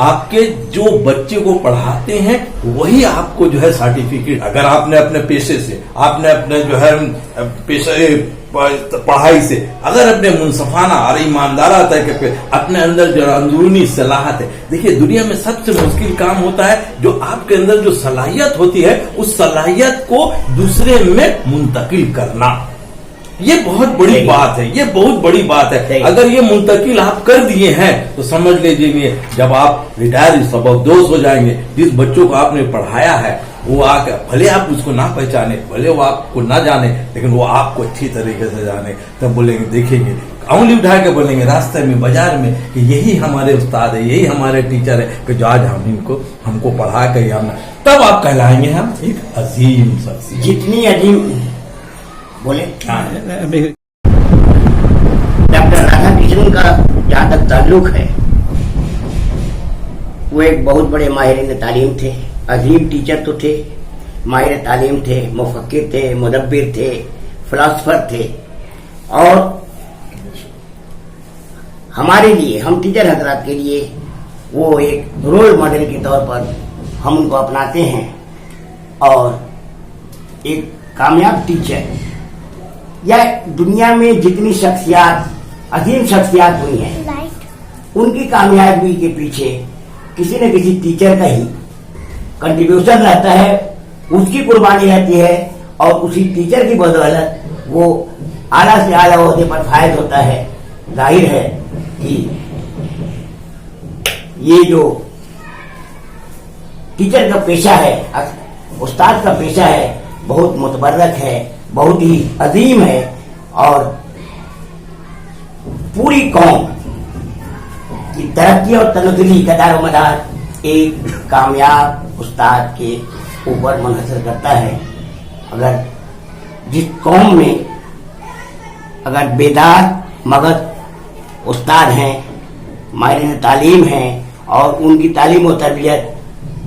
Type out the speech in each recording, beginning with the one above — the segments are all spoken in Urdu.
آپ کے جو بچے کو پڑھاتے ہیں وہی آپ کو جو ہے سرٹیفکیٹ، اگر آپ نے اپنے پیشے سے، آپ نے اپنے جو ہے پیشے پڑھائی سے اگر اپنے منصفانہ اور ایماندارہ طریقے اپنے اندر جو اندرونی صلاحیت ہے، دیکھیے دنیا میں سب سے مشکل کام ہوتا ہے جو آپ کے اندر جو صلاحیت ہوتی ہے اس صلاحیت کو دوسرے میں منتقل کرنا، یہ بہت بڑی بات ہے، یہ بہت بڑی بات ہے۔ اگر یہ منتقل آپ کر دیے ہیں تو سمجھ لیجیے جب آپ ریٹائر سبکدوش ہو جائیں گے، جس بچوں کو آپ نے پڑھایا ہے وہ آ کر بھلے آپ اس کو نہ پہچانے، بھلے وہ آپ کو نہ جانے، لیکن وہ آپ کو اچھی طریقے سے جانے، تب بولیں گے، دیکھیں گے، انگلی اٹھا کے بولیں گے راستے میں بازار میں کہ یہی ہمارے استاد ہے، یہی ہمارے ٹیچر ہے کہ جو آج ہم کو پڑھا کے تب آپ کہلائیں گے ہم ایک عظیم شخصیت۔ جتنی عظیم بولے ڈاکٹر رادھا کرشنن کا جہاں تک تعلق ہے، وہ ایک بہت بڑے ماہرین تعلیم تھے، عظیم ٹیچر تو تھے، ماہر تعلیم تھے، مفکر تھے، مدبر تھے، فلاسفر تھے، اور ہمارے لیے، ہم ٹیچر حضرات کے لیے وہ ایک رول ماڈل کے طور پر ہم ان کو اپناتے ہیں، اور ایک کامیاب ٹیچر یا دنیا میں جتنی شخصیات، عظیم شخصیات ہوئی ہیں، ان کی کامیابی کے پیچھے کسی نہ کسی ٹیچر کا ہی کنٹریبیوشن رہتا ہے، اس کی قربانی رہتی ہے، اور اسی ٹیچر کی بدولت وہ اعلیٰ سے اعلیٰ عہدے پر فائز ہوتا ہے۔ ظاہر ہے کہ یہ جو ٹیچر کا پیشہ ہے، استاد کا پیشہ ہے، بہت متبرک ہے، بہت ہی عظیم ہے، اور پوری قوم کی ترقی اور تنزلی کا دار و مدار ایک کامیاب استاد کے اوپر منحصر کرتا ہے۔ اگر جس قوم میں اگر بیدار مغز استاد ہیں، ماہرین تعلیم ہیں، اور ان کی تعلیم و تربیت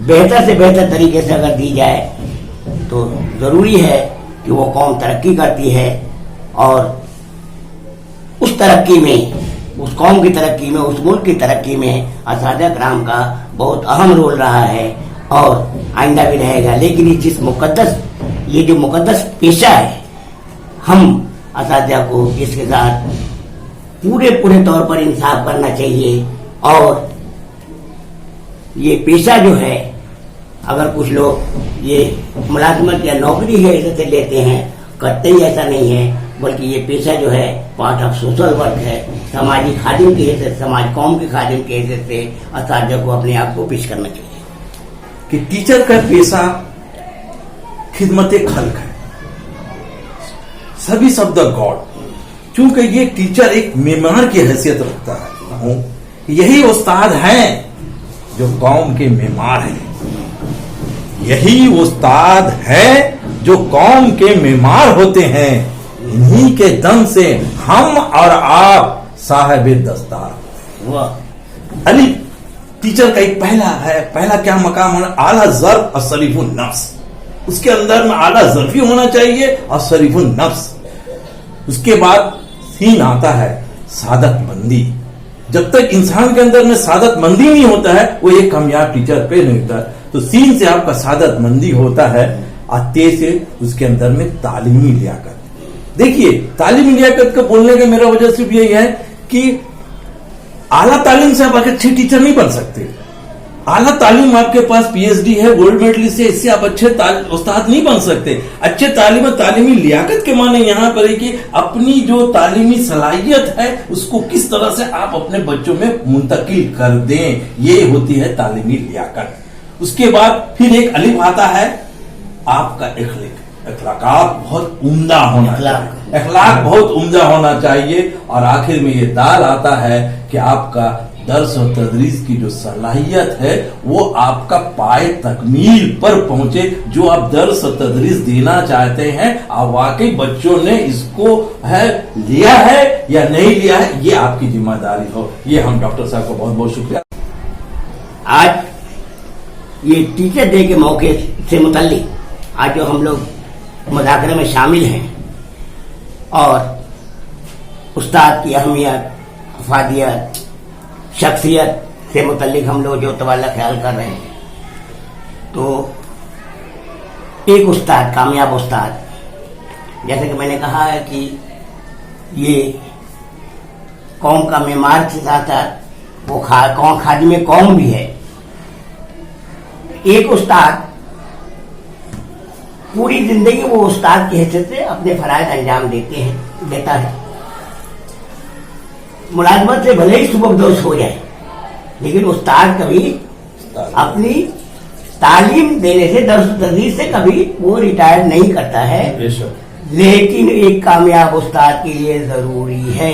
بہتر سے بہتر طریقے سے اگر دی جائے تو ضروری ہے کہ وہ قوم ترقی کرتی ہے، اور اس ترقی میں، اس قوم کی ترقی میں، اس ملک کی ترقی میں اساتذہ کرام کا بہت اہم رول رہا ہے اور آئندہ بھی رہے گا۔ لیکن یہ جو مقدس پیشہ ہے، ہم اساتذہ کو اس کے ساتھ پورے طور پر انصاف کرنا چاہیے، اور یہ پیشہ جو ہے، اگر کچھ لوگ یہ ملازمت یا نوکری ہے ایسے سے لیتے ہیں، کرتے ہی ایسا نہیں ہے، بلکہ یہ پیشہ جو ہے پارٹ آف سوشل ورک ہے، سماجی خادم کی حیثیت، سماج قوم کے خادم کی حیثیت سے اساتذہ کو اپنے آپ کو پیش کرنا چاہیے کہ ٹیچر کا پیشہ خدمت خلق ہے، سروس آف دا گاڈ، چونکہ یہ ٹیچر ایک معمار کی حیثیت رکھتا ہے، یہی استاد ہیں جو قوم کے معمار ہیں، یہی استاد ہے جو قوم کے معمار ہوتے ہیں، انہی کے دم سے ہم اور آپ صاحب دستار۔ علی ٹیچر کا ایک پہلا کیا مقام ہے؟ اعلیٰ ظرف اور شریف النفس، اس کے اندر میں اعلیٰ ظرفی ہونا چاہیے اور شریف النفس۔ اس کے بعد سین آتا ہے سعادت مندی، جب تک انسان کے اندر میں سعادت مندی نہیں ہوتا ہے وہ ایک کامیاب ٹیچر پہ نہیں ہوتا ہے، تو سین سے آپ کا سعادت مندی ہوتا ہے، اور تے سے اس کے اندر میں تعلیمی لیاقت۔ دیکھیے تعلیمی لیاقت کا بولنے کا میرا وجہ صرف یہی ہے کہ اعلیٰ تعلیم سے آپ اچھے ٹیچر نہیں بن سکتے، اعلیٰ تعلیم آپ کے پاس پی ایچ ڈی ہے، گولڈ میڈلسٹ ہے، اس سے آپ اچھے استاد نہیں بن سکتے۔ اچھے تعلیمی لیاقت کے معنی یہاں پر ہے کہ اپنی جو تعلیمی صلاحیت ہے اس کو کس طرح سے آپ اپنے بچوں میں منتقل کر دیں، یہ ہوتی ہے تعلیمی لیاقت۔ اس کے بعد پھر ایک الف آتا ہے آپ کا اخلاقات بہت عمدہ ہونا چاہیے، اخلاق بہت عمدہ ہونا چاہیے، اور آخر میں یہ دال آتا ہے کہ آپ کا درس اور تدریس کی جو صلاحیت ہے وہ آپ کا پائے تکمیل پر پہنچے، جو آپ درس اور تدریس دینا چاہتے ہیں آپ واقعی بچوں نے اس کو لیا ہے یا نہیں لیا ہے، یہ آپ کی ذمہ داری ہو۔ یہ ہم ڈاکٹر صاحب کو بہت بہت شکریہ۔ آج یہ ٹیچر ڈے کے موقع سے متعلق آج جو ہم لوگ مذاکرے میں شامل ہیں، اور استاد کی اہمیت، افادیت، شخصیت سے متعلق ہم لوگ جو تبادلہ خیال کر رہے ہیں، تو ایک استاد، کامیاب استاد، جیسے کہ میں نے کہا ہے کہ یہ قوم کا معمار کے ساتھ ساتھ وہ خادم قوم بھی ہے. ایک استاد پوری زندگی وہ استاد کی حیثیت سے اپنے فرائض انجام دیتا ہے. ملازمت سے بھلے ہی سبکدوش ہو جائے، لیکن استاد کبھی اپنی تعلیم دینے سے، درس و تدریس سے کبھی وہ ریٹائر نہیں کرتا ہے. لیکن ایک کامیاب استاد کے لیے ضروری ہے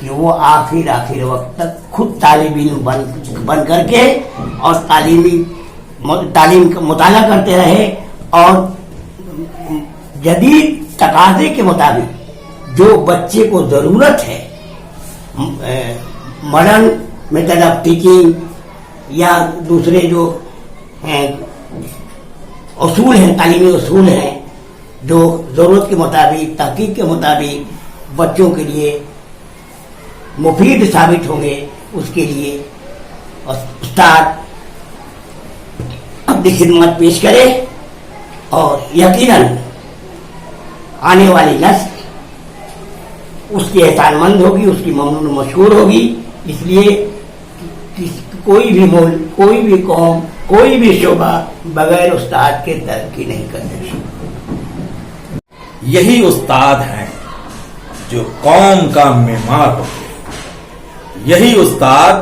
کہ وہ آخر وقت تک خود طالب علم بن کر کے اور تعلیم کا مطالعہ کرتے رہے، اور جدید تقاضے کے مطابق جو بچے کو ضرورت ہے، ماڈرن میتھڈ آف ٹیچنگ یا دوسرے جو اصول ہیں، تعلیمی اصول ہیں جو ضرورت کے مطابق، تحقیق کے مطابق بچوں کے لیے مفید ثابت ہوں گے، اس کے لیے استاد اپنی خدمت پیش کرے. اور یقیناً آنے والی نسل اس کی احسان مند ہوگی، اس کی ممنون و مشہور ہوگی. اس لیے کوئی بھی ملک، کوئی بھی قوم، کوئی بھی شعبہ بغیر استاد کے ترقی نہیں کر سکتی. یہی استاد ہیں جو قوم کا معمار ہوتے ہیں. یہی استاد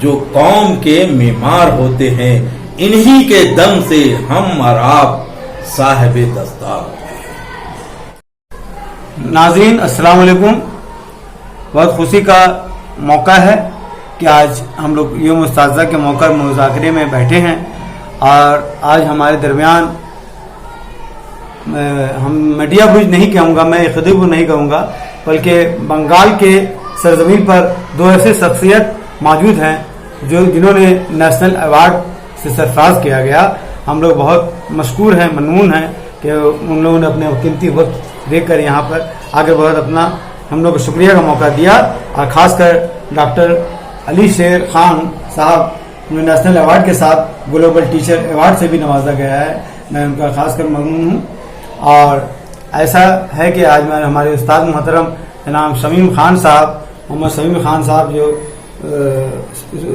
جو قوم کے معمار ہوتے ہیں. انہی کے دم سے ہم اور آپ صاحب دستار ہوتے ہیں. ناظرین السلام علیکم. بہت خوشی کا موقع ہے کہ آج ہم لوگ یوم اساتذہ کے موقع مذاکرے میں بیٹھے ہیں، اور آج ہمارے درمیان ہم میڈیا برج نہیں کہوں گا، میں خطیب نہیں کہوں گا، بلکہ بنگال کے سرزمین پر دو ایسے شخصیت موجود ہیں جنہوں نے نیشنل ایوارڈ سے سرفراز کیا گیا. ہم لوگ بہت مشکور ہیں، ممنون ہیں کہ ان لوگوں نے اپنے قیمتی وقت دے کر یہاں پر آگے بہت اپنا ہم لوگ کو شکریہ کا موقع دیا. اور خاص کر ڈاکٹر علی شیر خان صاحب نیشنل ایوارڈ کے ساتھ گلوبل ٹیچر ایوارڈ سے بھی نوازا گیا ہے. میں ان کا خاص کر ممنون ہوں. اور ایسا ہے کہ آج میں ہمارے استاد محترم جناب شمیم خان صاحب، محمد شمیم خان صاحب جو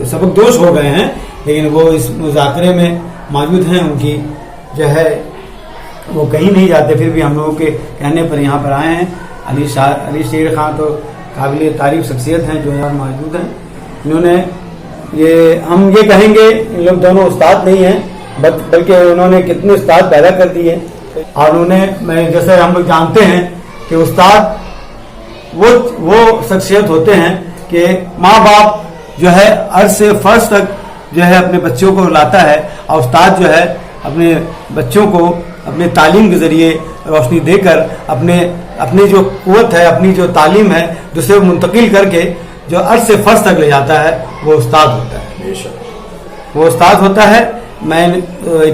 سبق دوش ہو گئے ہیں، لیکن وہ اس مذاکرے میں موجود ہیں. ان کی جو ہے وہ کہیں نہیں جاتے، پھر بھی ہم لوگوں کے کہنے پر یہاں پر آئے ہیں. علی شیر خان تو قابل تعریف شخصیت ہیں جو یہاں موجود ہیں. انہوں نے ہم یہ کہیں گے ان لوگ دونوں استاد نہیں ہیں، بلکہ انہوں نے کتنے استاد پیدا کر دیے. اور انہوں نے جیسے ہم لوگ جانتے ہیں کہ استاد وہ شخصیت ہوتے ہیں کہ ماں باپ جو ہے عرض سے فرض تک جو ہے اپنے بچوں کو لاتا ہے، اور استاد جو ہے اپنے بچوں کو اپنے تعلیم کے ذریعے روشنی دے کر اپنی جو قوت ہے، اپنی جو تعلیم ہے، دوسرے کو منتقل کر کے جو عرض سے فرض تک لے جاتا ہے، وہ استاد ہوتا ہے. وہ استاد ہوتا ہے. میں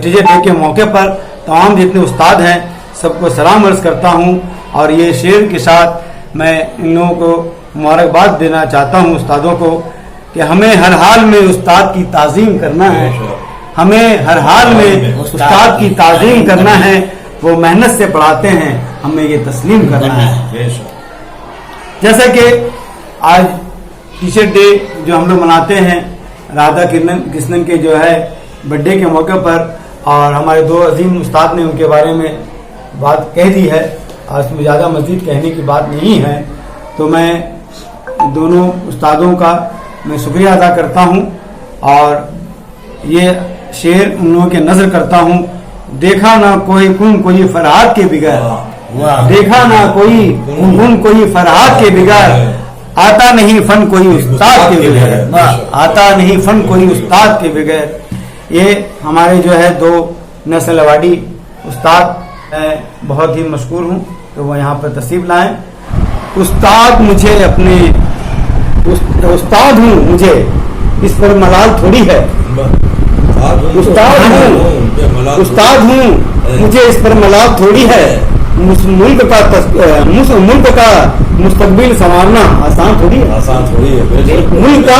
ٹیچر ڈے کے موقع پر تمام جتنے استاد ہیں سب کو سلام عرض کرتا ہوں، اور یہ شعر کے ساتھ میں ان لوگوں کو مبارکباد دینا چاہتا ہوں استادوں کو کہ ہمیں ہر حال میں استاد کی تعظیم کرنا ہے. ہمیں ہر حال میں استاد کی تعظیم کرنا ہے. وہ محنت سے پڑھاتے ہیں، ہمیں یہ تسلیم کرنا ہے. جیسا کہ آج ٹیچر ڈے جو ہم لوگ مناتے ہیں رادھا کرشنن کے جو ہے برتھ ڈے کے موقع پر، اور ہمارے دو عظیم استاد نے ان کے بارے میں بات کہہ دی ہے، اور اس میں زیادہ مزید کہنے کی بات نہیں ہے. تو میں دونوں استادوں کا میں شکریہ ادا کرتا ہوں، اور یہ شعر ان لوگوں کے نظر کرتا ہوں. دیکھا نہ کوئی کن کوئی فرحات کے بغیر، دیکھا نہ کوئی کن کوئی فرحات کے بغیر، آتا نہیں فن کوئی استاد کے بغیر، آتا نہیں فن کوئی استاد کے بغیر. یہ ہمارے جو ہے دو نیشنل ایوارڈی استاد، میں بہت ہی مشکور ہوں کہ وہ یہاں پر تشریف لائیں. استاد مجھے اپنے استاد ہوں، مجھے اس پر ملال تھوڑی ہے. استاد ہوں مجھے اس پر ملال تھوڑی ہے. ملک کا مستقبل سنوارنا آسان تھوڑی ہے. ملک کا